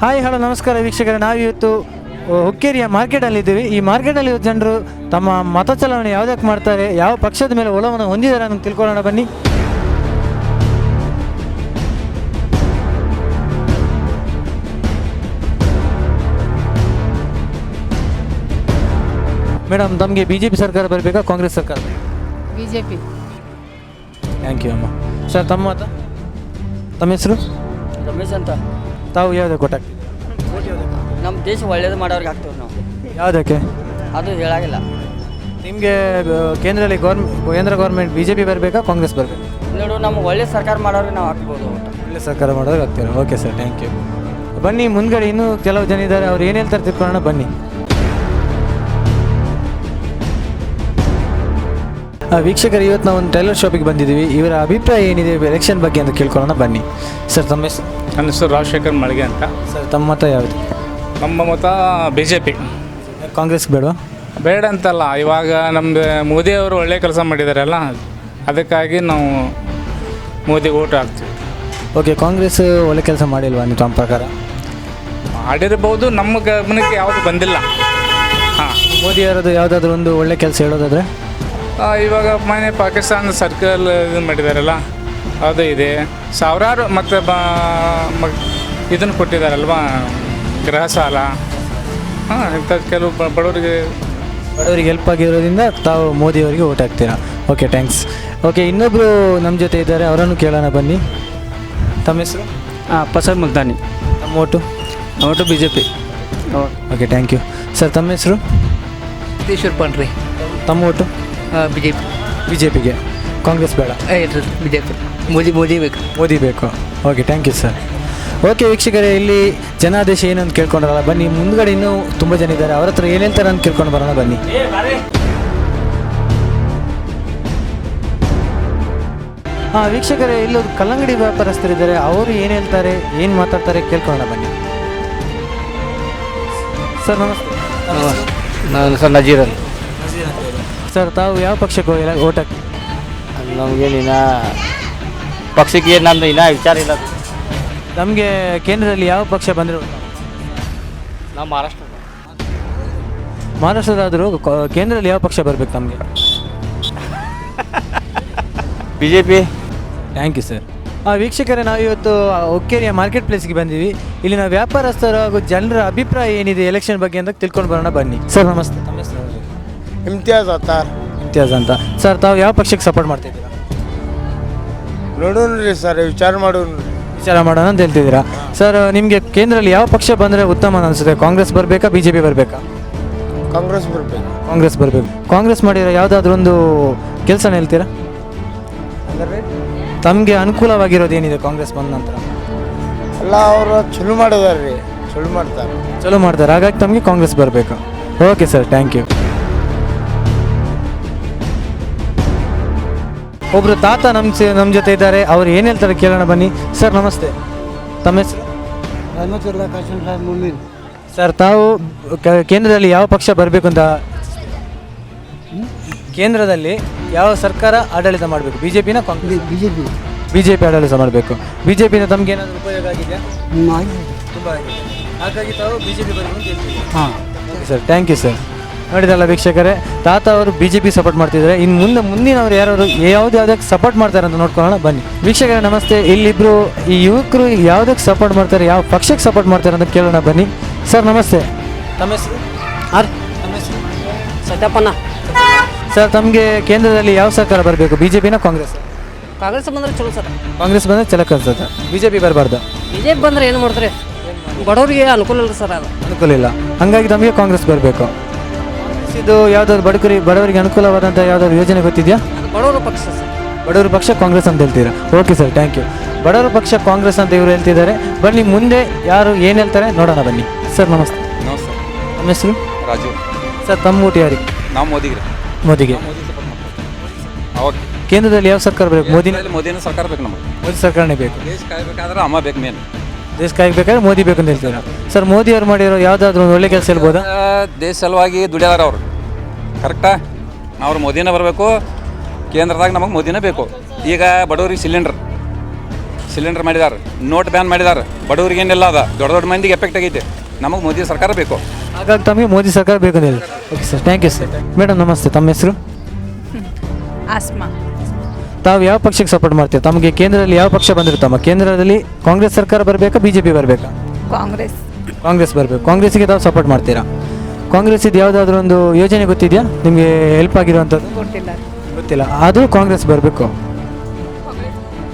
Hi hello ನಮಸ್ಕಾರ ವೀಕ್ಷಕರೇ, ನಾವಿವತ್ತು ಹುಕ್ಕೇರಿಯ ಮಾರ್ಕೆಟಲ್ಲಿದ್ದೀವಿ. ಈ ಮಾರ್ಕೆಟಲ್ಲಿ ಜನರು ತಮ್ಮ ಮತ ಚಲಾವಣೆ ಯಾವುದಕ್ಕೆ ಮಾಡ್ತಾರೆ, ಯಾವ ಪಕ್ಷದ ಮೇಲೆ ಒಲವನ್ನು ಹೊಂದಿದ್ದಾರೆ ಅಂತ ತಿಳ್ಕೊಳ್ಳೋಣ ಬನ್ನಿ. ಮೇಡಮ್, ತಮಗೆ BJP ಸರ್ಕಾರ ಬರಬೇಕಾ, ಕಾಂಗ್ರೆಸ್ ಸರ್ಕಾರ? BJP. ಥ್ಯಾಂಕ್ ಯು ಅಮ್ಮ. ಸರ್, ತಮ್ಮ ಮತ? ತಮ್ಮ ಹೆಸರು? ರಮೇಶ್ ಅಂತ. ತಾವು ಯಾವುದಕ್ಕೆ ಕೊಟ್ಟಾಗ್ತೀವಿ? ನಮ್ಮ ದೇಶ ಒಳ್ಳೇದು ಮಾಡೋರಿಗೆ ಆಗ್ತೇವೆ ನಾವು. ಯಾವುದಕ್ಕೆ? ಅದು ಹೇಳಾಗಿಲ್ಲ. ನಿಮಗೆ ಕೇಂದ್ರ ಗೌರ್ಮೆಂಟ್ BJP ಬರಬೇಕಾ, ಕಾಂಗ್ರೆಸ್ ಬರಬೇಕಾ? ನೋಡು, ನಮ್ಮ ಒಳ್ಳೆ ಸರ್ಕಾರ ಮಾಡೋರಿಗೆ ನಾವು ಹಾಕ್ಬೋದು. ಒಳ್ಳೆ ಸರ್ಕಾರ ಮಾಡೋದು ಆಗ್ತೀರಾ? Okay sir, thank you. ಬನ್ನಿ, ಮುಂದ್ಗಡೆ ಇನ್ನೂ ಕೆಲವು ಜನ ಇದ್ದಾರೆ, ಅವ್ರು ಏನು ಹೇಳ್ತಾರೆ ತಿಳ್ಕೊಳ್ಳೋಣ ಬನ್ನಿ. ವೀಕ್ಷಕರು, ಇವತ್ತು ನಾವು ಒಂದು ಟೈಲರ್ ಶಾಪಿಗೆ ಬಂದಿದ್ದೀವಿ. ಇವರ ಅಭಿಪ್ರಾಯ ಏನಿದೆ ಎಲೆಕ್ಷನ್ ಬಗ್ಗೆ ಅಂತ ಕೇಳ್ಕೊಳ್ಳೋಣ ಬನ್ನಿ. ಸರ್, ತಮ್ಮ ಹೆಸರು? ನನ್ನ ಹೆಸರು ರಾಜಶೇಖರ್ ಮಳಿಗೆ ಅಂತ. ಸರ್, ತಮ್ಮ ಮತ ಯಾವುದು? ನಮ್ಮ ಮತ BJP. ಕಾಂಗ್ರೆಸ್ ಬೇಡ? ಬೇಡ ಅಂತಲ್ಲ, ಇವಾಗ ನಮ್ಮದು ಮೋದಿಯವರು ಒಳ್ಳೆ ಕೆಲಸ ಮಾಡಿದಾರಲ್ಲ, ಅದಕ್ಕಾಗಿ ನಾವು ಮೋದಿಗೆ ಓಟ್ ಹಾಕ್ತೀವಿ. ಓಕೆ, ಕಾಂಗ್ರೆಸ್ ಒಳ್ಳೆ ಕೆಲಸ ಮಾಡಿಲ್ವಾ ನೀವು ತಮ್ಮ ಪ್ರಕಾರ? ಮಾಡಿರ್ಬೋದು, ನಮ್ಮ ಗಮನಕ್ಕೆ ಯಾವುದು ಬಂದಿಲ್ಲ. ಹಾಂ, ಮೋದಿಯವರದು ಯಾವುದಾದ್ರೂ ಒಂದು ಒಳ್ಳೆ ಕೆಲಸ ಹೇಳೋದಾದರೆ? ಇವಾಗ ಮನೆ ಪಾಕಿಸ್ತಾನ ಸರ್ಕಲ್ ಇದು ಮಾಡಿದಾರಲ್ಲ, ಅದು ಇದೆ. ಸಾವಿರಾರು ಮತ್ತು ಇದನ್ನು ಕೊಟ್ಟಿದ್ದಾರಲ್ವ, ಗೃಹ ಸಾಲ. ಹಾಂ, ಇಂಥ ಕೆಲವು ಬಡವರಿಗೆ ಹೆಲ್ಪ್ ಆಗಿರೋದ್ರಿಂದ ತಾವು ಮೋದಿಯವರಿಗೆ ಓಟ್ ಹಾಕ್ತೀರಾ? Okay, thanks. ಓಕೆ, ಇನ್ನೊಬ್ಬರು ನಮ್ಮ ಜೊತೆ ಇದ್ದಾರೆ, ಅವರನ್ನು ಕೇಳೋಣ ಬನ್ನಿ. ತಮ್ಮ ಹೆಸರು? ಪಸದ್ ಮುಲ್ತಾನಿ. ತಮ್ಮ vote? BJP. Okay, thank you. Sir, ತಮ್ಮ ಹೆಸರು? ಈಶ್ವರ್ ಪಂಡ್ರಿ. ತಮ್ಮ ಓಟು? BJPಗೆ. ಕಾಂಗ್ರೆಸ್ ಬೇಡ? BJP. ಮೋದಿ ಬೇಕು. ಮೋದಿ ಬೇಕು. Okay, thank you sir. Okay ವೀಕ್ಷಕರೇ, ಇಲ್ಲಿ ಜನಾದೇಶ ಏನು ಅಂತ ಕೇಳ್ಕೊಂಡ್ರಲ್ಲ, ಬನ್ನಿ ಮುಂದ್ಗಡೆ ಇನ್ನೂ ತುಂಬ ಜನ ಇದ್ದಾರೆ, ಅವ್ರ ಹತ್ರ ಏನು ಹೇಳ್ತಾರೆ ಅಂತ ಕೇಳ್ಕೊಂಡು ಬರೋಣ ಬನ್ನಿ. ಹಾಂ ವೀಕ್ಷಕರೇ, ಇಲ್ಲೊಂದು ಕಲ್ಲಂಗಡಿ ವ್ಯಾಪಾರಸ್ಥರಿದ್ದಾರೆ, ಅವರು ಏನು ಹೇಳ್ತಾರೆ, ಏನು ಮಾತಾಡ್ತಾರೆ ಕೇಳ್ಕೊಳ್ಳೋಣ ಬನ್ನಿ. ಸರ್, ನಮಸ್ತೆ. ನಾನು ಸರ್ ನಜೀರ್ ಅಂತ. ಸರ್, ತಾವು ಯಾವ ಪಕ್ಷಕ್ಕೆ ಓಟ್ ಹಾಕಿ? ನಮಗೇನಿನ್ನ ಪಕ್ಷಕ್ಕೆ ಏನು ನಮ್ಮದು ಇನ್ನೂ ವಿಚಾರ ಇಲ್ಲ. ನಮಗೆ ಕೇಂದ್ರದಲ್ಲಿ ಯಾವ ಪಕ್ಷ ಬಂದರೆ? ನಾವು ಮಹಾರಾಷ್ಟ್ರದಾದರೂ ಕೇಂದ್ರದಲ್ಲಿ ಯಾವ ಪಕ್ಷ ಬರಬೇಕು ನಮಗೆ? BJP. Thank you sir. ವೀಕ್ಷಕರೇ, ನಾವು ಇವತ್ತು ಹುಕ್ಕೇರಿಯ ಮಾರ್ಕೆಟ್ ಪ್ಲೇಸ್ಗೆ ಬಂದೀವಿ. ಇಲ್ಲಿನ ವ್ಯಾಪಾರಸ್ಥರು ಹಾಗೂ ಜನರ ಅಭಿಪ್ರಾಯ ಏನಿದೆ ಎಲೆಕ್ಷನ್ ಬಗ್ಗೆ ಅಂತ ತಿಳ್ಕೊಂಡು ಬರೋಣ ಬನ್ನಿ. ಸರ್, ನಮಸ್ತೆ. ತಮ್ಮ ಹೆಸರು? ಇಮ್ತಿಯಾಜ್ ಅತ್ತಾರ್. ಇಮ್ತಿಯಾಜ್ ಅಂತ. ಸರ್, ತಾವು ಯಾವ ಪಕ್ಷಕ್ಕೆ ಸಪೋರ್ಟ್ ಮಾಡ್ತಿದ್ದೀರಾ? ನೋಡೋಣ್ರಿ ಸರ್, ವಿಚಾರ ಮಾಡೋಣ ಅಂತ ಹೇಳ್ತಿದ್ದೀರಾ. ಸರ್, ನಿಮಗೆ ಕೇಂದ್ರದಲ್ಲಿ ಯಾವ ಪಕ್ಷ ಬಂದರೆ ಉತ್ತಮ ಅನಿಸುತ್ತೆ? ಕಾಂಗ್ರೆಸ್ ಬರಬೇಕಾ, BJP ಬರಬೇಕಾ? ಕಾಂಗ್ರೆಸ್ ಬರಬೇಕು. ಕಾಂಗ್ರೆಸ್ ಬರಬೇಕು. ಕಾಂಗ್ರೆಸ್ ಮಾಡಿರೋ ಯಾವುದಾದ್ರೂ ಒಂದು ಕೆಲಸನ ಹೇಳ್ತೀರಾ? ತಮಗೆ ಅನುಕೂಲವಾಗಿರೋದು ಏನಿದೆ ಕಾಂಗ್ರೆಸ್ ಬಂದ ನಂತರ? ಎಲ್ಲ ಅವರು ಚಲೋ ಮಾಡಿದಾರ್ರಿ, ಚಲೋ ಮಾಡ್ತಾರೆ, ಹಾಗಾಗಿ ತಮಗೆ ಕಾಂಗ್ರೆಸ್ ಬರಬೇಕು. Okay sir, thank you. ಒಬ್ಬರು ತಾತ ನಮ್ಮ ಜೊತೆ ಇದ್ದಾರೆ, ಅವ್ರು ಏನು ಹೇಳ್ತಾರೆ ಕೇಳೋಣ ಬನ್ನಿ. ಸರ್, ನಮಸ್ತೆ. ತಮ್ಮ ಹೆಸರು? ಸರ್, ತಾವು ಕೇಂದ್ರದಲ್ಲಿ ಯಾವ ಪಕ್ಷ ಬರಬೇಕು ಅಂತ? ಕೇಂದ್ರದಲ್ಲಿ ಯಾವ ಸರ್ಕಾರ ಆಡಳಿತ ಮಾಡಬೇಕು? BJPನ ಕಾಂಗ್ರೆಸ್? BJP ಆಡಳಿತ ಮಾಡಬೇಕು. BJPನ ತಮ್ಗೆ ಏನಾದರೂ ಉಪಯೋಗ ಆಗಿದೆಯಾ? ತುಂಬ ಆಗಿದೆ, ಹಾಗಾಗಿ ತಾವು BJP ಬರಬೇಕು ಅಂತ ಹೇಳ್ತೀವಿ. ಹಾಂ, okay sir, thank you sir. ನೋಡಿದಲ್ಲ ವೀಕ್ಷಕರೇ, ತಾತ ಅವರು BJP ಸಪೋರ್ಟ್ ಮಾಡ್ತಿದ್ದಾರೆ. ಇನ್ನು ಮುಂದಿನವ್ರು ಯಾರು ಯಾವುದಕ್ಕೆ ಸಪೋರ್ಟ್ ಮಾಡ್ತಾರೆ ಅಂತ ನೋಡ್ಕೊಳ್ಳೋಣ ಬನ್ನಿ. ವೀಕ್ಷಕರೇ ನಮಸ್ತೆ. ಇಲ್ಲಿಬ್ಬರು ಈ ಯುವಕರು ಯಾವುದಕ್ಕೆ ಸಪೋರ್ಟ್ ಮಾಡ್ತಾರೆ, ಯಾವ ಪಕ್ಷಕ್ಕೆ ಸಪೋರ್ಟ್ ಮಾಡ್ತಾರೆ ಅಂತ ಕೇಳೋಣ ಬನ್ನಿ. ಸರ್, ನಮಸ್ತೆ. ತಮ್ಮ ಹೆಸರು? ತಮ್ಮ ಹೆಸರು? ಸತ್ಯಪ್ಪನ. ಸರ್, ತಮಗೆ ಕೇಂದ್ರದಲ್ಲಿ ಯಾವ ಸರ್ಕಾರ ಬರಬೇಕು, BJPನ ಕಾಂಗ್ರೆಸ್? ಕಾಂಗ್ರೆಸ್ ಬಂದ್ರೆ ಚಲೋ ಸರ್. ಕಾಂಗ್ರೆಸ್ ಬಂದರೆ ಚಲೋ ಕಲ್ಸತ್ತೆ, BJP ಬರಬಾರ್ದು. BJP ಬಂದ್ರೆ ಏನು ಮಾಡ್ತಾರೆ, ಬಡವರಿಗೆ ಅನುಕೂಲ ಇಲ್ಲ ಸರ್. ಅದು ಅನುಕೂಲ ಇಲ್ಲ, ಹಾಗಾಗಿ ತಮಗೆ ಕಾಂಗ್ರೆಸ್ ಬರಬೇಕು. ಇದು ಯಾವುದಾದ್ರು ಬಡವರಿಗೆ ಅನುಕೂಲವಾದಂಥ ಯಾವುದಾದ್ರು ಯೋಜನೆ ಗೊತ್ತಿದೆಯಾ? ಬಡವರ ಪಕ್ಷ ಸರ್. ಬಡವರ ಪಕ್ಷ ಕಾಂಗ್ರೆಸ್ ಅಂತ ಹೇಳ್ತೀರಾ? Okay sir, thank you. ಬಡವರ ಪಕ್ಷ ಕಾಂಗ್ರೆಸ್ ಅಂತ ಇವರು ಹೇಳ್ತಿದ್ದಾರೆ. ಬನ್ನಿ ಮುಂದೆ ಯಾರು ಏನು ಹೇಳ್ತಾರೆ ನೋಡೋಣ ಬನ್ನಿ. ಸರ್, ನಮಸ್ತೆ. ನಮಸ್ತೆ. ನಮ್ಮ ಹೆಸರು? ರಾಜು. ಸರ್, ತಮ್ಮ ಊಟ ಯಾರಿಗೆ? ನಾವು ಮೋದಿಗೆ. ಓಕೆ. ಕೇಂದ್ರದಲ್ಲಿ ಯಾವ ಸರ್ಕಾರ ಬೇಕು? ಮೋದಿನ ಸರ್ಕಾರ ಬೇಕು ನಮಗೆ. ಮೋದಿ ಸರ್ಕಾರನೇ ಬೇಕು. ದೇಶ ಕಾಯಬೇಕಾದ್ರೆ ಅಮ್ಮ ಬೇಕು ಮೇನ್. ದೇಶ ಕಾಯಬೇಕಾದ್ರೆ ಮೋದಿ ಬೇಕು ಅಂತ ಹೇಳ್ತೀರಾ? ಸರ್, ಮೋದಿ ಅವ್ರು ಮಾಡಿರೋ ಯಾವುದಾದ್ರೂ ಒಂದು ಒಳ್ಳೆ ಕೆಲಸ ಹೇಳ್ಬೋದಾ? ದೇಶ ಸಲುವಾಗಿ ದುಡಿಯಾರ ಅವರು, ಕರೆಕ್ಟಾ? ಅವ್ರು ಮೋದಿನೇ ಬರಬೇಕು. ಕೇಂದ್ರದಾಗ ನಮಗೆ ಮೋದಿನೇ ಬೇಕು. ಈಗ ಬಡವರಿಗೆ ಸಿಲಿಂಡರ್ ಮಾಡಿದಾರೆ, ನೋಟ್ ಬ್ಯಾನ್ ಮಾಡಿದಾರೆ, ಬಡವರಿಗೇನೆಲ್ಲ ಅದ, ದೊಡ್ಡ ದೊಡ್ಡ ಮಂದಿಗೆ ಎಫೆಕ್ಟ್ ಆಗೈತೆ. ನಮಗೆ ಮೋದಿ ಸರ್ಕಾರ ಬೇಕು. ಹಾಗಾಗಿ ತಮಗೆ ಮೋದಿ ಸರ್ಕಾರ ಬೇಕು ಅಂತ ಹೇಳಿ. Okay sir, thank you sir. Madam ನಮಸ್ತೆ, ತಮ್ಮ ಹೆಸರು? ಆಸ್ಮಾ. ತಾವು ಯಾವ ಪಕ್ಷಕ್ಕೆ ಸಪೋರ್ಟ್ ಮಾಡ್ತೀರಾ? ತಮಗೆ ಕೇಂದ್ರದಲ್ಲಿ ಯಾವ ಪಕ್ಷ ಬಂದಿರುತ್ತಮ್ಮ? ಕೇಂದ್ರದಲ್ಲಿ ಕಾಂಗ್ರೆಸ್ ಸರ್ಕಾರ ಬರಬೇಕಾ, ಬಿ ಜೆ ಪಿ ಬರಬೇಕಾ? ಕಾಂಗ್ರೆಸ್. ಕಾಂಗ್ರೆಸ್ ಬರಬೇಕು. ಕಾಂಗ್ರೆಸ್ಸಿಗೆ ತಾವು ಸಪೋರ್ಟ್ ಮಾಡ್ತೀರಾ? ಕಾಂಗ್ರೆಸ್ ಇದು ಯಾವುದಾದ್ರೂ ಒಂದು ಯೋಜನೆ ಗೊತ್ತಿದೆಯಾ ನಿಮಗೆ ಹೆಲ್ಪ್ ಆಗಿರುವಂಥದ್ದು? ಗೊತ್ತಿಲ್ಲ, ಗೊತ್ತಿಲ್ಲ, ಅದು ಕಾಂಗ್ರೆಸ್ ಬರಬೇಕು.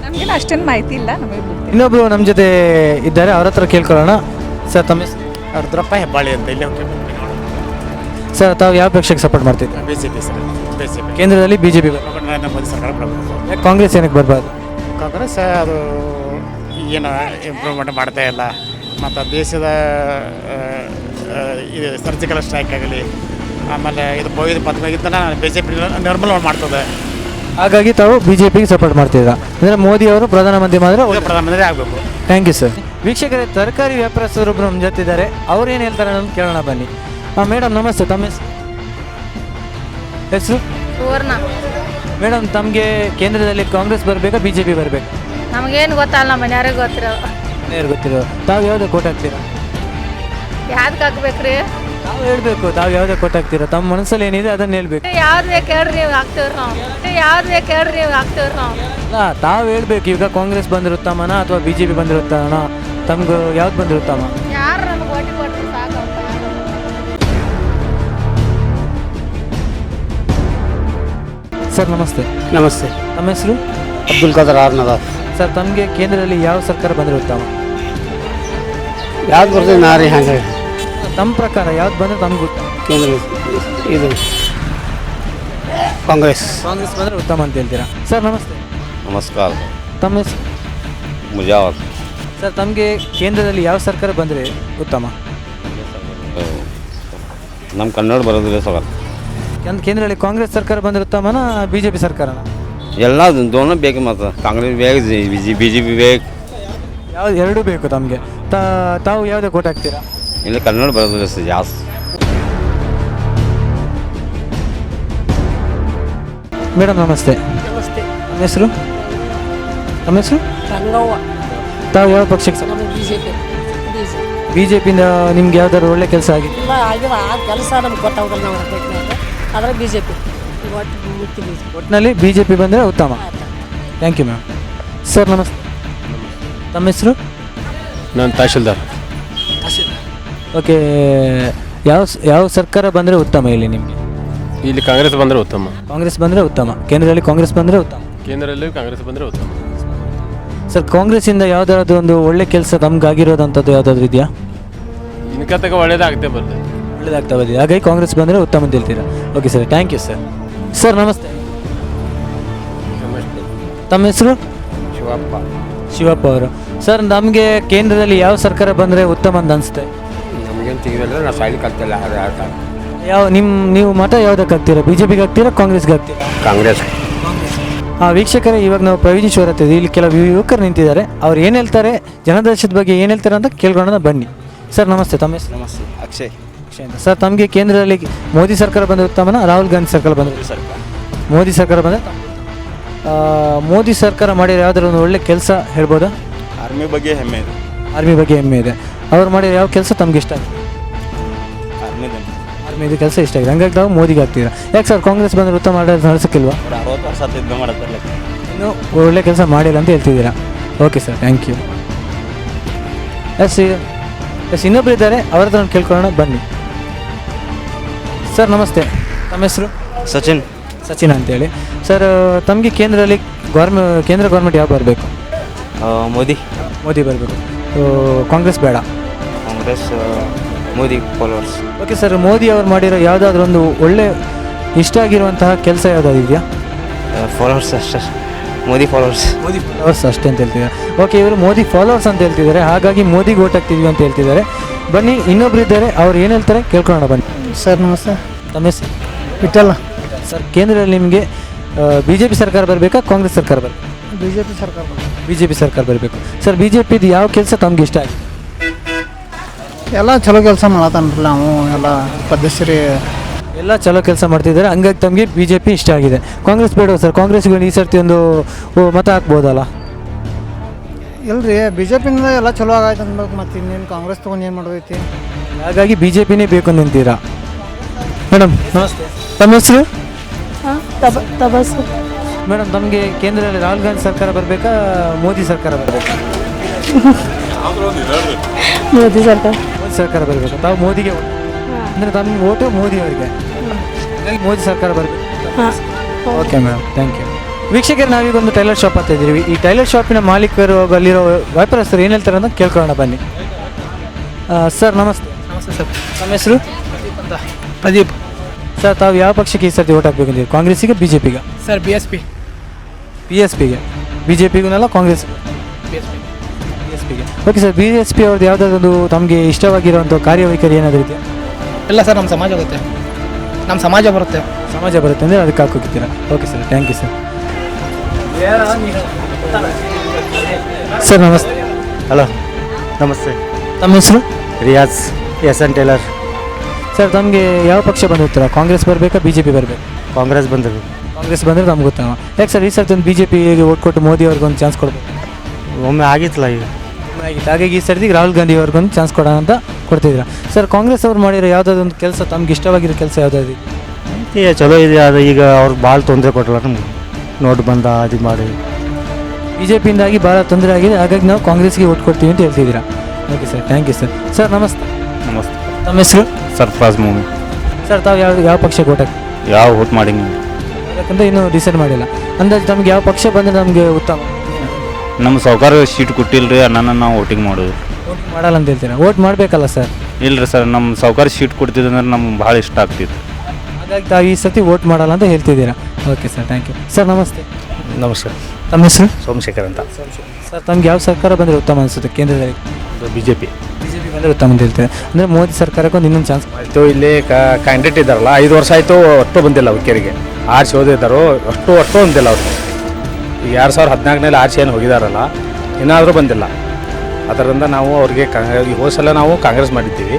ನಮಗೇನು ಅಷ್ಟೇನು ಮಾಹಿತಿ ಇಲ್ಲ, ನಮಗೆ ಗೊತ್ತಿಲ್ಲ. ಇನ್ನೊಬ್ರು ನಮ್ಮ ಜೊತೆ ಇದ್ದಾರೆ, ಅವ್ರ ಹತ್ರ ಕೇಳ್ಕೊಳ್ಳೋಣ. ಸರ್ ತಮ್ಮ ಹೆಸರು? ಅರ್ಧರಪ್ಪ ಹೆಬ್ಬಾಳಿ ಅಂತ ಇಲ್ಲಿ ಸರ್ ತಾವು ಯಾವ ಪಕ್ಷಕ್ಕೆ ಸಪೋರ್ಟ್ ಮಾಡ್ತಿದ್ದೀರಾ? B J P sir, B J P ಕೇಂದ್ರದಲ್ಲಿ B J P. Narendra Modi ಸರ್ಕಾರ ಬರಬೇಕು. ಯಾಕೆ ಕಾಂಗ್ರೆಸ್ ಏನಕ್ಕೆ ಬರಬಾರ್ದು? ಕಾಂಗ್ರೆಸ್ ಅದು ಏನು ಇಂಪ್ರೂವ್ಮೆಂಟ್ ಮಾಡ್ತಾ ಇಲ್ಲ. ಮತ್ತು ದೇಶದ ಇದು ಸರ್ಜಿಕಲ್ ಸ್ಟ್ರೈಕ್ ಆಗಲಿ, ಆಮೇಲೆ ಇದು ಪದ್ಮಗಿಂತ ಬಿ ಜೆ ಪಿ ನಿರ್ಮೂಲ ಮಾಡ್ತದೆ. ಹಾಗಾಗಿ ತಾವು ಬಿ ಜೆ ಪಿಗೆ ಸಪೋರ್ಟ್ ಮಾಡ್ತಿದ್ದೀರಾ? ಅಂದರೆ ಮೋದಿ ಅವರು ಪ್ರಧಾನಮಂತ್ರಿ ಮಾಡಿದ್ರೆ ಪ್ರಧಾನಮಂತ್ರಿ ಆಗಬೇಕು. Thank you sir. ವೀಕ್ಷಕರೇ, ತರಕಾರಿ ವ್ಯಾಪಾರಸ್ಥರೊಬ್ಬರು ನಮ್ಮ ಜೊತೆ ಇದ್ದಾರೆ, ಅವ್ರು ಏನು ಹೇಳ್ತಾರೆ ಅಂತ ಕೇಳೋಣ ಬನ್ನಿ. ಮೇಡಮ್ ನಮಸ್ತೆ, ತಮ್ಮ ಹೆಸರು? ಸುವರ್ಣ. ಮೇಡಮ್ ತಮಗೆ ಕೇಂದ್ರದಲ್ಲಿ ಕಾಂಗ್ರೆಸ್ ಬರಬೇಕಾ, ಬಿ ಜೆ ಪಿ ಬರಬೇಕಾ? ನಮಗೇನು ಗೊತ್ತಲ್ಲ, ನಮ್ಮ ಮನೆಯವ್ರಿಗೆ ಗೊತ್ತಿರೋ. ಯಾರು ಗೊತ್ತಿರೋ? ತಾವು ಯಾವುದೇ ಕೋಟ್ ಹಾಕ್ತೀರಾ? ಯಾವ್ದಕ್ಕೆ ಹಾಕ್ಬೇಕ್ರಿ? ತಾವು ಹೇಳ್ಬೇಕು, ತಾವು ಯಾವುದೇ ಕೋಟ್ ಹಾಕ್ತೀರಾ? ತಮ್ಮ ಮನಸ್ಸಲ್ಲಿ ಏನಿದೆ ಅದನ್ನ ಹೇಳ್ಬೇಕು. ಯಾವ್ದು ಬೇಕು ಹೇಳ್ರಿ, ನೀವು ಹಾಕ್ತೇವ್ರಿ ನಾವು. ಯಾವ್ದು ಬೇಕು ಹೇಳ್ರಿ, ನೀವು ಹಾಕ್ತೇವ್ರಿ ನಾವು. ಅಲ್ಲ, ತಾವು ಹೇಳ್ಬೇಕು. ಈಗ ಕಾಂಗ್ರೆಸ್ ಬಂದಿರುತ್ತಮ್ಮನ ಅಥವಾ ಬಿ ಜೆ ಪಿ ಬಂದಿರುತ್ತಾನ? ತಮ್ಗೆ ಯಾವ್ದು ಬಂದಿರುತ್ತಮ್ಮ? ಯಾರು ನಮ್ಗೆ ಓಟಿ ಕೊಟ್ಟರು ಸಾಕು. ಸರ್ ನಮಸ್ತೆ. ನಮಸ್ತೆ. ತಮ್ಮ ಹೆಸರು? ಅಬ್ದುಲ್ ಖಾದರ್ ಆರ್ ನದಾಫ್. ಸರ್ ತಮಗೆ ಕೇಂದ್ರದಲ್ಲಿ ಯಾವ ಸರ್ಕಾರ ಬಂದಿರುತ್ತಮ್ಮ? ಯಾವ್ದು ಬರ್ತದೆ ನಾರಿ ಹಂಗೆ ತಮ್ಮ ಪ್ರಕಾರ ಯಾವ್ದು ಬಂದರೆ ತಮ್ಗೆ ಗೊತ್ತು? ಕೇಂದ್ರ ಇದು ಕಾಂಗ್ರೆಸ್. ಕಾಂಗ್ರೆಸ್ ಬಂದರೆ ಉತ್ತಮ ಅಂತ ಹೇಳ್ತೀರಾ? ಸರ್ ನಮಸ್ತೆ. ನಮಸ್ಕಾರ. ತಮ್ಮ ಹೆಸರು? ಮುಜಾವರ್. ಸರ್ ತಮಗೆ ಕೇಂದ್ರದಲ್ಲಿ ಯಾವ ಸರ್ಕಾರ ಬಂದರೆ ಉತ್ತಮ? ನಮ್ಮ ಕನ್ನಡ ಬರೋದಿಲ್ಲ ಸರ್. ಕೇಂದ್ರದಲ್ಲಿ ಕಾಂಗ್ರೆಸ್ ಸರ್ಕಾರ ಬಂದರೆ ಉತ್ತಮನ, ಬಿ ಜೆ ಪಿ ಸರ್ಕಾರನ? ಎಲ್ಲ ದೋನ ಬೇಕು. ಮತ್ತು ಕಾಂಗ್ರೆಸ್ ಬೇಕು, ಬಿ ಜೆ ಪಿ ಬೇಕು. ಯಾವ್ದು ಎರಡೂ ಬೇಕು ತಮಗೆ? ತಾವು ಯಾವುದೇ ಕೋಟ್ ಹಾಕ್ತೀರಾ? ಇಲ್ಲ ಕನ್ನಡ ಬರೋದಿಲ್ಲ ಸರ್ ಜಾಸ್ತಿ. ಮೇಡಮ್ ನಮಸ್ತೆ. ನಮಸ್ತೆ. ನಮ್ಮ ಹೆಸರು? ನಮ್ಮ ಹೆಸರು? ರಂಗವ್ವ. ತಾವು ಯಾವ ಪಕ್ಷಕ್ಕೆ? ನಮಗೆ B J P. B J ಪಿಯಿಂದ ನಿಮ್ಗೆ ಯಾವ್ದಾದ್ರು ಒಳ್ಳೆ ಕೆಲಸ ಆಗಿದೆ? ಇಲ್ಲ ಆಗಿಲ್ಲ, ಆ ಕೆಲಸ ನಮ್ಗೆ ಗೊತ್ತಾಗೋದಿಲ್ಲ. ನಾವು ಹಾಕ್ಬೇಕು ಆದರೆ ಬಿ ಜೆ ಪಿ ಒಟ್ಟು ಮುಕ್ತಿ ಬಿ ಜೆ ಪಿ. ಒಟ್ಟಿನಲ್ಲಿ ಬಿ ಜೆ ಪಿ ಬಂದರೆ ಉತ್ತಮ. Thank you ma'am. ಸರ್ ನಮಸ್ತೆ. ತಮ್ಮ ಹೆಸರು? ನಾನು ತಹಶೀಲ್ದಾರ್. ಓಕೆ, ಯಾವ ಸರ್ಕಾರ ಬಂದರೆ ಉತ್ತಮ ಇಲ್ಲಿ ನಿಮಗೆ? ಇಲ್ಲಿ ಕಾಂಗ್ರೆಸ್ ಬಂದರೆ ಉತ್ತಮ. ಕಾಂಗ್ರೆಸ್ ಬಂದರೆ ಉತ್ತಮ. ಕೇಂದ್ರದಲ್ಲಿ ಕಾಂಗ್ರೆಸ್ ಬಂದರೆ ಉತ್ತಮ. ಕೇಂದ್ರದಲ್ಲಿ ಕಾಂಗ್ರೆಸ್ ಬಂದರೆ ಉತ್ತಮ. ಸರ್ ಕಾಂಗ್ರೆಸ್ಸಿಂದ ಯಾವುದಾದ್ರು ಒಂದು ಒಳ್ಳೆ ಕೆಲಸ ತಮ್ಗಾಗಿರೋದಂಥದ್ದು ಯಾವುದಾದ್ರು ಇದೆಯಾ? ಇನ್ಕ ತಗ ಒಳ್ಳೇದಾಗುತ್ತೆ ಬರ್ತದೆ. ಒಳ್ಳೇದಾಗ್ತಾ ಬಂದಿದೆ, ಹಾಗಾಗಿ ಕಾಂಗ್ರೆಸ್ ಬಂದರೆ ಉತ್ತಮ ಅಂತ ಹೇಳ್ತೀರಾ? Okay sir, thank you sir. Sir ನಮಸ್ತೆ. ತಮ್ಮ ಹೆಸರು? ಶಿವಪ್ಪ. ಶಿವಪ್ಪ ಅವರು. ಸರ್ ನಮಗೆ ಕೇಂದ್ರದಲ್ಲಿ ಯಾವ ಸರ್ಕಾರ ಬಂದರೆ ಉತ್ತಮ ಅಂತ ಅನಿಸುತ್ತೆ? ನಮಗೇನು ತೆಗಿದಿಲ್ಲ, ನಾವು ಸಾಲಿ ಕಲ್ತಿಲ್ಲ. ನೀವು ಮತ ಯಾವುದಕ್ಕೆ ಹಾಕ್ತೀರಾ? ಬಿ ಜೆ ಪಿಗೆ ಹಾಕ್ತೀರಾ, ಕಾಂಗ್ರೆಸ್ಗೆ ಹಾಕ್ತೀರಾ? ಕಾಂಗ್ರೆಸ್. ವೀಕ್ಷಕರೇ, ಇವಾಗ ನಾವು ಪ್ರವೀಣೇಶ್ವರ ಹತ್ತಿದ್ವಿ. ಇಲ್ಲಿ ಕೆಲವು ಯುವಕರು ನಿಂತಿದ್ದಾರೆ. ಅವ್ರು ಏನು ಹೇಳ್ತಾರೆ, ಜನಾದೇಶದ ಬಗ್ಗೆ ಏನು ಹೇಳ್ತಾರೆ ಅಂತ ಕೇಳ್ಕೊಳ್ಳೋಣ ಬನ್ನಿ. ಸರ್ ನಮಸ್ತೆ. ತಮ್ಮ ಹೆಸರು? ನಮಸ್ತೆ. ಅಕ್ಷಯ್. ಅಕ್ಷಯ್ ಅಂತ. ಸರ್ ತಮಗೆ ಕೇಂದ್ರದಲ್ಲಿ ಮೋದಿ ಸರ್ಕಾರ ಬಂದರೆ ಉತ್ತಮನ, ರಾಹುಲ್ ಗಾಂಧಿ ಸರ್ಕಾರ ಬಂದರೆ? ಸರ್ಕಾರ. ಮೋದಿ ಸರ್ಕಾರ ಬಂದರೆ. ಮೋದಿ ಸರ್ಕಾರ ಮಾಡಿರೋ ಯಾವ್ದಾದ್ರು ಒಂದು ಒಳ್ಳೆ ಕೆಲಸ ಹೇಳ್ಬೋದಾ? ಆರ್ಮಿ ಬಗ್ಗೆ ಹೆಮ್ಮೆ ಇದೆ. ಆರ್ಮಿ ಬಗ್ಗೆ ಹೆಮ್ಮೆ ಇದೆ. ಅವ್ರು ಮಾಡಿರೋ ಯಾವ ಕೆಲಸ ತಮ್ಗೆ ಇಷ್ಟ ಆಗಿದೆ? ಆರ್ಮಿದು ಕೆಲಸ ಇಷ್ಟ ಆಗಿದೆ, ಹಂಗಾಗಿ ನಾವು ಮೋದಿಗೆ ಹಾಕ್ತೀರಾ? ಯಾಕೆ ಸರ್ ಕಾಂಗ್ರೆಸ್ ಬಂದರೆ ಉತ್ತಮ ಆಡಳಿತ ನಡೆಸೋಕ್ಕಿಲ್ವಾ? 60 ವರ್ಷ ಯುದ್ಧ ಮಾಡುತ್ತಲ್ಲ, ಇನ್ನೂ ಒಳ್ಳೆ ಕೆಲಸ ಮಾಡಿಲ್ಲ ಅಂತ ಹೇಳ್ತಿದ್ದೀರಾ? Okay sir, thank you. Yes ಇನ್ನೊಬ್ರು ಇದ್ದಾರೆ, ಅವ್ರ ಹತ್ರ ಕೇಳ್ಕೊಳ್ಳೋಣ ಬನ್ನಿ. ಸರ್ ನಮಸ್ತೆ. ತಮ್ಮ ಹೆಸರು? ಸಚಿನ್. ಸಚಿನ್ ಅಂತೇಳಿ. ಸರ್ ತಮಗೆ ಕೇಂದ್ರದಲ್ಲಿ ಕೇಂದ್ರ ಗೌರ್ಮೆಂಟ್ ಯಾವ ಬರಬೇಕು? ಮೋದಿ. ಮೋದಿ ಬರಬೇಕು. ಕಾಂಗ್ರೆಸ್ ಬೇಡ? Congress. Modi followers. Okay sir, Modi ಅವ್ರು ಮಾಡಿರೋ ಯಾವುದಾದ್ರೂ ಒಂದು ಒಳ್ಳೆ ಇಷ್ಟ ಆಗಿರುವಂತಹ ಕೆಲಸ ಯಾವುದಾದ್ರು ಇದೆಯಾ? ಫಾಲೋವರ್ಸ್ ಅಷ್ಟೇ. ಮೋದಿ ಫಾಲೋವರ್ಸ್. ಮೋದಿ ಫಾಲೋವರ್ಸ್ ಅಷ್ಟೇ ಅಂತ ಹೇಳ್ತಿದ್ದಾರೆ. ಓಕೆ, ಇವರು ಮೋದಿ ಫಾಲೋವರ್ಸ್ ಅಂತ ಹೇಳ್ತಿದ್ದಾರೆ, ಹಾಗಾಗಿ ಮೋದಿಗೆ ಓಟ್ ಹಾಕ್ತಿದ್ವಿ ಅಂತ ಹೇಳ್ತಿದ್ದಾರೆ. ಬನ್ನಿ, ಇನ್ನೊಬ್ರು ಇದ್ದಾರೆ, ಅವ್ರು ಏನು ಹೇಳ್ತಾರೆ ಕೇಳ್ಕೊಳ್ಳೋಣ ಬನ್ನಿ. ಸರ್ ನಮಸ್ತೆ. ತಮ್ಮ ಹೆಸರು? ಬಿಟ್ಟಲ್ಲ. ಸರ್ ಕೇಂದ್ರದಲ್ಲಿ ನಿಮಗೆ ಬಿ ಜೆ ಪಿ ಸರ್ಕಾರ ಬರಬೇಕಾ, ಕಾಂಗ್ರೆಸ್ ಸರ್ಕಾರ ಬರಬೇಕು? ಬಿ ಜೆ ಪಿ ಸರ್ಕಾರ. ಬಿ ಜೆ ಪಿ ಸರ್ಕಾರ ಬರಬೇಕು. ಸರ್ ಬಿ ಜೆ ಪಿದು ಯಾವ ಕೆಲಸ ತಮ್ಗೆ ಇಷ್ಟ ಆಗಿದೆ? ಎಲ್ಲ ಚಲೋ ಕೆಲಸ ಮಾಡತ್ತಾನ್ರಲ್ಲ ನಾವು, ಎಲ್ಲ ಪದ್ಧತಿ ಎಲ್ಲ ಚಲೋ ಕೆಲಸ ಮಾಡ್ತಿದ್ದಾರೆ, ಹಂಗಾಗಿ ತಮಗೆ ಬಿ ಜೆ ಪಿ ಇಷ್ಟ ಆಗಿದೆ. ಕಾಂಗ್ರೆಸ್ ಬೇಡ ಸರ್? ಕಾಂಗ್ರೆಸ್ಗೆ ಈ ಸರ್ತಿ ಒಂದು ಮತ ಹಾಕ್ಬೋದಲ್ಲ? ಇಲ್ರಿ ಬಿ ಜೆ ಪಿಯಿಂದ ಎಲ್ಲ ಚಲೋ ಆಗೈತೆ ಅನ್ಬೇಕು, ಮತ್ತು ಇನ್ನೇನು ಕಾಂಗ್ರೆಸ್ ತೊಗೊಂಡು ಏನು ಮಾಡೋದೈತಿ. ಹಾಗಾಗಿ ಬಿ ಜೆ ಪಿನೇ ಬೇಕು ಅಂತೀರಾ? ಮೇಡಮ್ ನಮಸ್ತೆ, ತಮ್ಮ ಹೆಸರು? ತಬಸ್ಸು ಮೇಡಮ್, ತಮಗೆ ಕೇಂದ್ರದಲ್ಲಿ ರಾಹುಲ್ ಗಾಂಧಿ ಸರ್ಕಾರ ಬರಬೇಕಾ, ಮೋದಿ ಸರ್ಕಾರ ಬರಬೇಕಾ? ಮೋದಿ ಸರ್ಕಾರ. ಮೋದಿ ಸರ್ಕಾರ ಬರಬೇಕು. ತಾವು ಮೋದಿಗೆ ಅಂದರೆ ತಮ್ಮ ಓಟು ಮೋದಿ ಅವರಿಗೆ, ಹಾಗಾಗಿ ಮೋದಿ ಸರ್ಕಾರ ಬರಬೇಕು. Okay madam, thank you. ವೀಕ್ಷಕರು, ನಾವೀಗ ಒಂದು ಟೈಲರ್ ಶಾಪ್ ಅಂತ ಇದ್ದೀವಿ. ಈ ಟೈಲರ್ ಶಾಪಿನ ಮಾಲೀಕರು ಅಲ್ಲಿರೋ ವ್ಯಾಪಾರಸ್ಥರು ಏನು ಹೇಳ್ತಾರೆ ಅಂತ ಕೇಳ್ಕೊಳ್ಳೋಣ ಬನ್ನಿ. ಸರ್ ನಮಸ್ತೆ. ನಮಸ್ತೆ ಸರ್. ನಮ್ಮ ಹೆಸರು? ಪ್ರದೀಪ್ ಸರ್, ತಾವು ಯಾವ ಪಕ್ಷಕ್ಕೆ ಈ ಸರ್ತಿ ಓಟ್ ಹಾಕ್ಬೇಕಂತೀವಿ? ಕಾಂಗ್ರೆಸ್ಸಿಗೆ, ಬಿ ಜೆ ಪಿಗೆ? Sir B S P. B S ಪಿಗೆ. ಬಿ ಜೆ ಪಿಗೂ ಕಾಂಗ್ರೆಸ್? ಬಿ ಎಸ್ ಪಿಗೆ. Okay sir, B S P ಅವ್ರದ್ದು ಯಾವುದಾದ್ರು ತಮಗೆ ಇಷ್ಟವಾಗಿರುವಂಥ ಕಾರ್ಯವೈಖರಿ ಏನಾದರೂ ಇದೆಯಾ? ಇಲ್ಲ ಸರ್, ನಮ್ಮ ಸಮಾಜ ಬರುತ್ತೆ, ನಮ್ಮ ಸಮಾಜ ಬರುತ್ತೆ. ಸಮಾಜ ಬರುತ್ತೆ ಅಂದರೆ ಅದಕ್ಕೆ ಹಾಕೋಕ್ಕಿದ್ದೀರಾ? Okay sir, thank you sir. Sir ನಮಸ್ತೆ. ಹಲೋ ನಮಸ್ತೆ. ತಮ್ಮ ಹೆಸರು? Riyaz S N Tailor. Sir, ತಮಗೆ ಯಾವ ಪಕ್ಷ ಬಂದಿರ್ತೀರಾ? ಕಾಂಗ್ರೆಸ್ ಬರಬೇಕಾ, ಬಿ ಜೆ ಪಿ ಬರಬೇಕು? ಕಾಂಗ್ರೆಸ್ ಬಂದರು. ಕಾಂಗ್ರೆಸ್ ಬಂದರೆ ನಮ್ಗೆ ಗೊತ್ತಾಗ. ಯಾಕೆ ಸರ್ ಈ ಸರ್ತಿ ಒಂದು ಬಿ ಜೆ ಪಿಗೆ ಓಟ್ ಕೊಟ್ಟು ಮೋದಿ ಅವ್ರಿಗೆ ಒಂದು ಚಾನ್ಸ್ ಕೊಡ್ಬೇಕು? ಒಮ್ಮೆ ಆಗಿತ್ತಲ್ಲ ಈಗ. ಆಗಿತ್ತು, ಹಾಗಾಗಿ ಈ ಸರ್ತಿಗೆ ರಾಹುಲ್ ಗಾಂಧಿ ಅವ್ರಿಗೊಂದು ಚಾನ್ಸ್ ಕೊಡೋಣ ಅಂತ ಕೊಡ್ತಿದ್ದೀರಾ. ಸರ್, ಕಾಂಗ್ರೆಸ್ ಅವ್ರು ಮಾಡಿರೋ ಯಾವುದಾದ್ರು ಒಂದು ಕೆಲಸ ತಮ್ಗೆ ಇಷ್ಟವಾಗಿರೋ ಕೆಲಸ ಯಾವುದಾದ್ರು? ಚಲೋ ಇದೆ, ಅದು ಈಗ ಅವ್ರು ಭಾಳ ತೊಂದರೆ ಕೊಟ್ಟಲ್ಲ ನಮ್ಗೆ, ನೋಟ್ ಬಂದ ಅದು ಮಾಡಿ. ಬಿ ಜೆ ಪಿಯಿಂದಾಗಿ ಭಾಳ ತೊಂದರೆ ಆಗಿದೆ, ಹಾಗಾಗಿ ನಾವು ಕಾಂಗ್ರೆಸ್ಗೆ ಓಟ್ ಕೊಡ್ತೀವಿ ಅಂತ ಹೇಳ್ತಿದ್ದೀರಾ? Okay sir, thank you sir. Sir ನಮಸ್ತೆ. ನಮಸ್ತೆ. ತಮ್ಮ ಹೆಸರು? ಸರ್ಫರಾಜ್ ಮೂವಿ. ಸರ್, ತಾವು ಯಾವ ಪಕ್ಷಕ್ಕೆ ಓಟ್ ಹಾಕಿ? ಯಾವ ಓಟ್ ಮಾಡಿ ಯಾಕಂದರೆ ಇನ್ನೂ ಡಿಸೈಡ್ ಮಾಡಿಲ್ಲ. ಅಂದಾಜು ತಮಗೆ ಯಾವ ಪಕ್ಷ ಬಂದರೆ ನಮಗೆ ಉತ್ತಮ? ನಮ್ಮ ಸರ್ಕಾರ ಸೀಟ್ ಕೊಟ್ಟಿಲ್ರಿ, ಅನ್ನ ನಾವು ವೋಟಿಂಗ್ ಮಾಡೋದು. ಓಟ್ ಮಾಡಲ್ಲ ಅಂತ ಹೇಳ್ತೀರಾ? ಓಟ್ ಮಾಡಬೇಕಲ್ಲ ಸರ್? ಇಲ್ರಿ ಸರ್, ನಮ್ಮ ಸರ್ಕಾರ ಸೀಟ್ ಕೊಡ್ತಿದ್ದಂದ್ರೆ ನಮ್ಗೆ ಭಾಳ ಇಷ್ಟ ಆಗ್ತಿತ್ತು. ಹಾಗಾಗಿ ತಾವು ಈ ಸತಿ ಓಟ್ ಮಾಡಲ್ಲ ಅಂತ ಹೇಳ್ತಿದ್ದೀರಾ? Okay sir, thank you. Sir ನಮಸ್ತೆ. ನಮಸ್ಕಾರ. ತಮ್ಮ ಹೆಸರು? ಸೋಮಶೇಖರ್ ಅಂತ. ಸರ್, ತಮ್ಗೆ ಯಾವ ಸರ್ಕಾರ ಬಂದರೆ ಉತ್ತಮ ಅನಿಸುತ್ತೆ ಕೇಂದ್ರದಲ್ಲಿ? B J P. B J P ಬಂದರೆ ಉತ್ತಮ ಅಂತ ಹೇಳ್ತಾರೆ. ಅಂದರೆ ಮೋದಿ ಸರ್ಕಾರಕ್ಕೆ ಒಂದು ಇನ್ನೊಂದು ಚಾನ್ಸ್ ಆಯಿತು. ಇಲ್ಲಿ ಕ್ಯಾಂಡಿಡೇಟ್ ಇದ್ದಾರಲ್ಲ, 5 ವರ್ಷ ಆಯಿತು, ಅಷ್ಟು ಬಂದಿಲ್ಲ ಹುಕ್ಕೇರಿಗೆ. ಆರ್ಸಿ ಓದಿದ್ದಾರೋ ಅಷ್ಟು ಬಂದಿಲ್ಲ ಅವರು. ಈಗ 2014ನಲ್ಲಿ ಆರ್ಸಿ ಏನು ಹೋಗಿದಾರಲ್ಲ, ಇನ್ನಾದರೂ ಬಂದಿಲ್ಲ. ಅದರಿಂದ ನಾವು ಅವ್ರಿಗೆ ಈ ಹೋದ ಸಲ ನಾವು ಕಾಂಗ್ರೆಸ್ ಮಾಡಿದ್ದೀವಿ,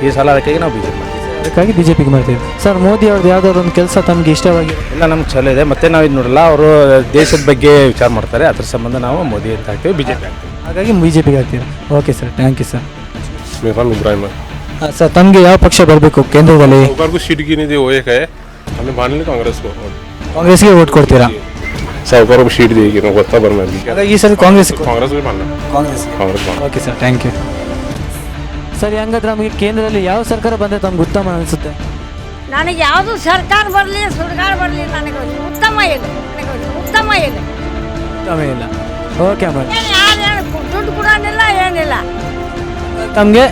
ಈ ಸಲ ಅದಕ್ಕಾಗಿ ನಾವು ಬಿ ಜೆ ಪಿ ಮಾಡಿದ್ದೀವಿ. ಅದಕ್ಕಾಗಿ ಬಿ ಜೆ ಪಿಗೆ ಮಾಡ್ತೀವಿ. ಸರ್, ಮೋದಿ ಅವ್ರದ್ದು ಯಾವುದಾದ್ರು ಒಂದು ಕೆಲಸ ತಮಗೆ ಇಷ್ಟವಾಗಿ? ಎಲ್ಲ ನಮ್ಗೆ ಚಲೋ ಇದೆ. ಮತ್ತೆ ನಾವು ಇದು ನೋಡಲ್ಲ, ಅವರು ದೇಶದ ಬಗ್ಗೆ ವಿಚಾರ ಮಾಡ್ತಾರೆ, ಅದ್ರ ಸಂಬಂಧ ನಾವು ಮೋದಿ ಅಂತ ಹಾಕ್ತೀವಿ, ಬಿ ಜೆ ಪಿ ಹಾಕ್ತೀವಿ. ಹಾಗಾಗಿ ಬಿ ಜೆ ಪಿಗೆ ಹಾಕ್ತೀವಿ. Okay sir, thank you sir. मेहमान इब्राहिम है। ಸರ್, ತಮಗೆ ಯಾವ ಪಕ್ಷ ಬರಬೇಕು ಕೇಂದ್ರದಲ್ಲಿ? सरकार को सीट की नहीं दी, वो एक है, हमें मान ली कांग्रेस को। ಕಾಂಗ್ರೆಸ್ಗೆ ಓಟ್ ಕೊಡ್ತೀರಾ? सरकार को सीट देगी ना, ಗೊತ್ತಾ ಬರ್ಮಾ ಹಾಗಾಗಿ ಈ ಸರಿ ಕಾಂಗ್ರೆಸ್ कांग्रेस को मानना, ಕಾಂಗ್ರೆಸ್. कांग्रेस मानना। Okay sir, thank you. ಸರಿ, ಹಂಗಾದ್ರೆ ನಮಗೆ ಕೇಂದ್ರದಲ್ಲಿ ಯಾವ ಸರ್ಕಾರ ಬಂದರೆ ತಮ್ಗೆ ಉತ್ತಮ ಅನಿಸುತ್ತೆ? ನನಗೆ ಯಾವುದು ಸರ್ಕಾರ ಬರಲಿ ಸುಡ್ಗಾಡ ಬರಲಿ ನನಗೆ ಉತ್ತಮ ಇದೆ, ನನಗೆ ಉತ್ತಮ ಇದೆ. ಉತ್ತಮ ಇಲ್ಲ. Okay madam. ಯಾರು ದುಡ್ಡು ಕೊಡೋನಿಲ್ಲ, ಏನಿಲ್ಲ. ತಮಗೆ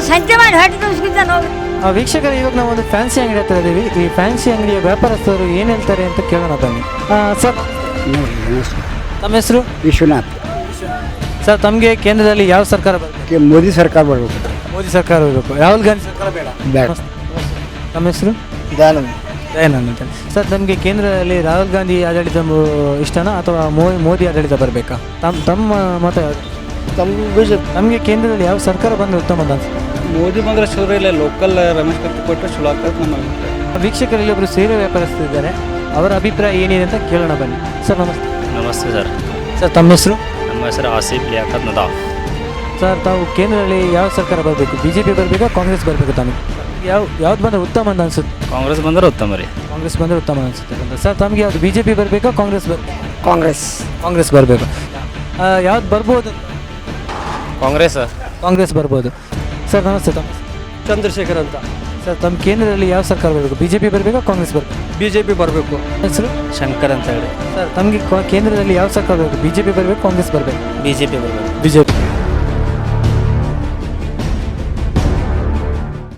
ಸಂತೆ ಮಾಡಿ ಹೊಟ್ಟೆ ತುಂಬಿಸ್ಕಿದ್ದೆ ನೋಡಿ. ವೀಕ್ಷಕರು, ಇವಾಗ ನಾವು ಒಂದು ಫ್ಯಾನ್ಸಿ ಅಂಗಡಿ ಹತ್ರ ಇದ್ದೀವಿ. ಈ ಫ್ಯಾನ್ಸಿ ಅಂಗಡಿಯ ವ್ಯಾಪಾರಸ್ಥರು ಏನು ಹೇಳ್ತಾರೆ ಅಂತ ಕೇಳೋಣ ಬನ್ನಿ. ಸರ್, ತಮ್ಮ ಹೆಸರು? ವಿಶ್ವನಾಥ್. ಸರ್, ತಮಗೆ ಕೇಂದ್ರದಲ್ಲಿ ಯಾವ ಸರ್ಕಾರ ಬರಬೇಕು? ಮೋದಿ ಸರ್ಕಾರ ಬರಬೇಕು. ಮೋದಿ ಸರ್ಕಾರ ಬರಬೇಕು. ರಾಹುಲ್ ಗಾಂಧಿ ಸರ್ಕಾರ ಬೇಡ? ಬೇಡ. ತಮ್ಮ ಹೆಸರು? ದಯಾನಂದ್ ಅಂತ. ಸರ್, ನಮಗೆ ಕೇಂದ್ರದಲ್ಲಿ ರಾಹುಲ್ ಗಾಂಧಿ ಆಡಳಿತ ಇಷ್ಟನಾ ಅಥವಾ ಮೋದಿ ಆಡಳಿತ ಬರಬೇಕಾ? ತಮ್ಮ ಮತ ಯಾವುದು? ನಮಗೆ ಕೇಂದ್ರದಲ್ಲಿ ಯಾವ ಸರ್ಕಾರ ಬಂದರೆ ಉತ್ತಮ ಅಂತ ಅನ್ಸುತ್ತೆ? ಮೋದಿ ಬಂದರೆ ಚಲೋ ಇಲ್ಲ, ಲೋಕಲ್ ರಮೇಶ್ ಕತ್ತಿ ಕೊಟ್ಟರೆ ಚಲೋ ಆಗ್ತದೆ ನಮ್ಮ ಅಭಿಪ್ರಾಯ. ವೀಕ್ಷಕರಲ್ಲಿ ಒಬ್ಬರು ಸೇವೆ ವ್ಯಾಪಾರಸ್ಥರಿದ್ದಾರೆ, ಅವರ ಅಭಿಪ್ರಾಯ ಏನಿದೆ ಅಂತ ಕೇಳೋಣ ಬನ್ನಿ. ಸರ್ ನಮಸ್ತೆ. ನಮಸ್ತೆ ಸರ್. ಸರ್, ತಮ್ಮ ಹೆಸರು? ನಮ್ಮ ಹೆಸರು ಆಸಿಫ್ ಲಿಯಾಕತ್ ನದಾಫ್. ಸರ್, ತಾವು ಕೇಂದ್ರದಲ್ಲಿ ಯಾವ ಸರ್ಕಾರ ಬರಬೇಕು? ಬಿ ಜೆ ಪಿ ಬರಬೇಕಾ, ಕಾಂಗ್ರೆಸ್ ಬರಬೇಕು? ತಮಗೆ ಯಾವ್ದು ಬಂದರೆ ಉತ್ತಮ ಅಂತ ಅನ್ಸುತ್ತೆ? ಕಾಂಗ್ರೆಸ್ ಬಂದರೆ ಉತ್ತಮ ರೀ. ಕಾಂಗ್ರೆಸ್ ಬಂದರೆ ಉತ್ತಮ ಅನಿಸುತ್ತೆ ಅಂತ. ಸರ್, ತಮಗೆ ಯಾವುದು ಬಿ ಜೆ ಪಿ ಬರಬೇಕಾ, ಕಾಂಗ್ರೆಸ್ ಬರಬೇಕು? ಕಾಂಗ್ರೆಸ್ ಬರಬೇಕು. ಯಾವ್ದು ಬರ್ಬೋದು? ಕಾಂಗ್ರೆಸ್ ಬರ್ಬೋದು. ಸರ್ ನಮಸ್ತೆ. ತಮ್ಮ ಚಂದ್ರಶೇಖರ್ ಅಂತ. ಸರ್, ತಮ್ಮ ಕೇಂದ್ರದಲ್ಲಿ ಯಾವ ಸರ್ಕಾರ ಬರಬೇಕು? ಬಿ ಜೆ ಪಿ ಬರಬೇಕಾ, ಕಾಂಗ್ರೆಸ್ ಬರಬೇಕು? ಬಿ ಜೆ ಪಿ ಬರಬೇಕು. ಹೆಸರು? ಶಂಕರ್ ಅಂತ ಹೇಳಿ. ಸರ್, ತಮಗೆ ಕೇಂದ್ರದಲ್ಲಿ ಯಾವ ಸರ್ಕಾರ ಬರಬೇಕು? ಬಿ ಜೆ ಪಿ ಬರಬೇಕು, ಕಾಂಗ್ರೆಸ್ ಬರಬೇಕು? ಬಿ ಜೆ ಪಿ ಬರಬೇಕು. B J P.